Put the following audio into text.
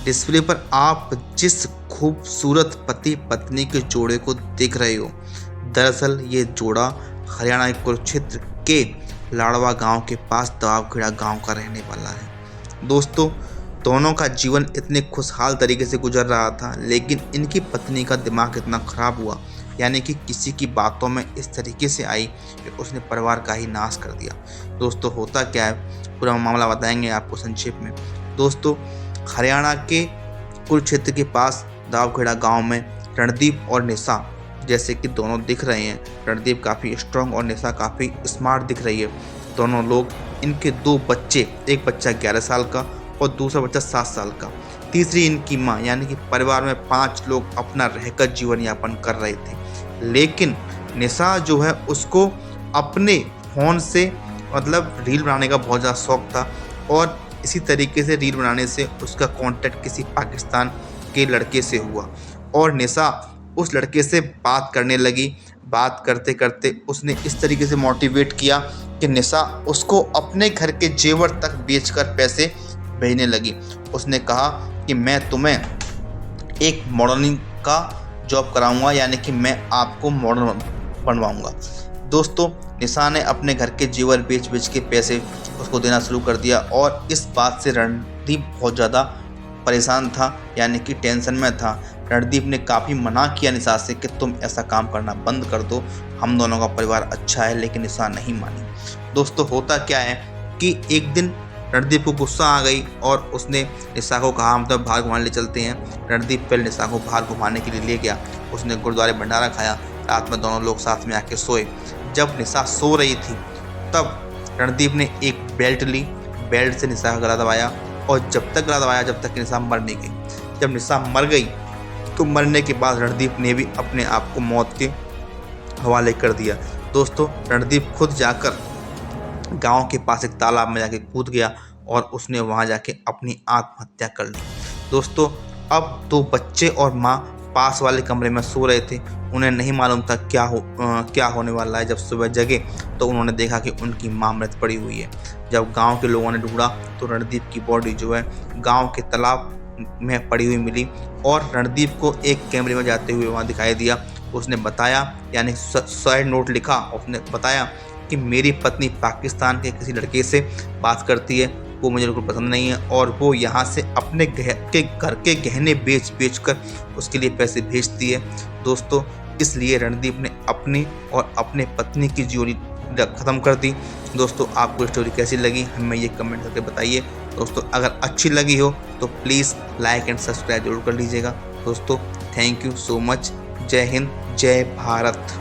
Display पर आप जिस खूबसूरत पति पत्नी के जोड़े को देख रहे हो, दरअसल ये जोड़ा हरियाणा के कुरुक्षेत्र के लाड़वा गांव के पास दवाबखेड़ा गांव का रहने वाला है। दोस्तों, दोनों का जीवन इतने खुशहाल तरीके से गुजर रहा था, लेकिन इनकी पत्नी का दिमाग इतना खराब हुआ, यानी कि किसी की बातों में इस तरीके से आई कि उसने परिवार का ही नाश कर दिया। दोस्तों, होता क्या है, पूरा मामला बताएंगे आपको संक्षेप में। दोस्तों, हरियाणा के कुरुक्षेत्र के पास दावखेड़ा गांव में रणदीप और निशा, जैसे कि दोनों दिख रहे हैं, रणदीप काफ़ी स्ट्रांग और निशा काफ़ी स्मार्ट दिख रही है। दोनों लोग, इनके 2 बच्चे, एक बच्चा 11 साल का और दूसरा बच्चा 7 साल का, तीसरी इनकी माँ, यानी कि परिवार में 5 लोग अपना रहकर जीवन यापन कर रहे थे। लेकिन निशा जो है, उसको अपने फ़ोन से मतलब रील बनाने का बहुत ज़्यादा शौक था, और इसी तरीके से रील बनाने से उसका कांटेक्ट किसी पाकिस्तान के लड़के से हुआ, और निशा उस लड़के से बात करने लगी। बात करते करते उसने इस तरीके से मोटिवेट किया कि निशा उसको अपने घर के जेवर तक बेचकर पैसे भेजने लगी। उसने कहा कि मैं तुम्हें एक मॉडलिंग का जॉब कराऊंगा, यानी कि मैं आपको मॉडल बनवाऊंगा। दोस्तों, निशा ने अपने घर के जेवर बेच बेच के पैसे उसको देना शुरू कर दिया, और इस बात से रणदीप बहुत ज़्यादा परेशान था, यानी कि टेंशन में था। रणदीप ने काफ़ी मना किया निशा से कि तुम ऐसा काम करना बंद कर दो, हम दोनों का परिवार अच्छा है, लेकिन निशा नहीं मानी। दोस्तों, होता क्या है कि एक दिन रणदीप को गुस्सा आ गई और उसने निशा को कहा, हम तो बाहर घुमाने ले चलते हैं। रणदीप पहले निशा को बाहर घुमाने के लिए ले गया। उसने गुरुद्वारे भंडारा खाया, रात में दोनों लोग साथ में आके सोए। जब निशा सो रही थी, तब रणदीप ने एक बेल्ट ली, बेल्ट से निशा का गला दबाया, और जब तक गला दबाया जब तक निशा मर नहीं गई। जब निशा मर गई तो मरने के बाद रणदीप ने भी अपने आप को मौत के हवाले कर दिया। दोस्तों, रणदीप खुद जाकर गांव के पास एक तालाब में जाके कूद गया और उसने वहां जाके अपनी आत्महत्या कर ली। दोस्तों, अब 2 बच्चे और माँ पास वाले कमरे में सो रहे थे। उन्हें नहीं मालूम था क्या होने वाला है। जब सुबह जगे तो उन्होंने देखा कि उनकी माँ मृत पड़ी हुई है। जब गांव के लोगों ने ढूंढा तो रणदीप की बॉडी जो है गांव के तालाब में पड़ी हुई मिली, और रणदीप को एक कैमरे में जाते हुए वहां दिखाई दिया। उसने बताया, यानी सुसाइड नोट लिखा, उसने बताया कि मेरी पत्नी पाकिस्तान के किसी लड़के से बात करती है, वो मुझे बिल्कुल पसंद नहीं है, और वो यहाँ से अपने घर के गहने बेच कर उसके लिए पैसे भेजती है। दोस्तों, इसलिए रणदीप ने अपनी और अपने पत्नी की जोड़ी ख़त्म कर दी। दोस्तों, आपको स्टोरी कैसी लगी हमें ये कमेंट करके बताइए। दोस्तों, अगर अच्छी लगी हो तो प्लीज़ लाइक एंड सब्सक्राइब जरूर कर लीजिएगा। दोस्तों, थैंक यू सो मच। जय हिंद, जय भारत।